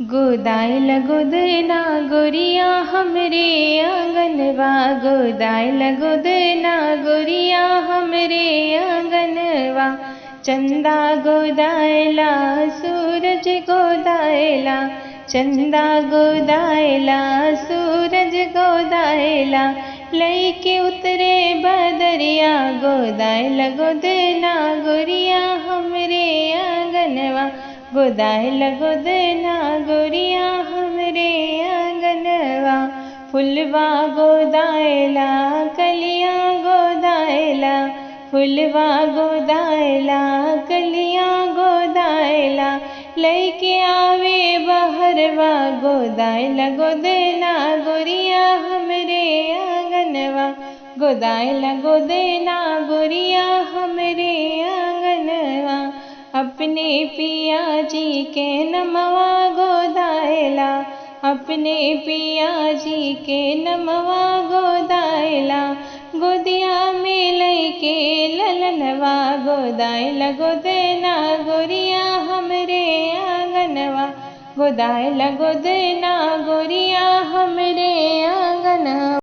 गोदाइल गोदना गोरिया हमरे आंगनवा, गोदाइल गोदना गोरिया हमरे आंगनवा। चंदा गोदायला सूरज गोदायला, चंदा गोदायला सूरज गोदायला। लईके उतरे बदरिया, गोदाइल गोदना गोरिया हमरे आंगनवा, गोदाइल गोदना गोरिया हमरे आंगनवा। फुलवा गोदायला कलियां गोदायला, फुलवा गोदायला कलियां गोदायला। लईके आवे बहरवा, गोदाइल गोदना गोरिया हमरे आंगनवा, गोदाइल गोदना गोरिया हमरे आंगनवा। अपने पिया जी के नमवा गोदायला, अपने पिया जी के नमवा गोदायला। गोदिया में लईके ललनवा, गोदाइल गोदना गोरिया हमरे आंगनवा, गोदाइल गोदना गोरिया हमरे आंगनवा।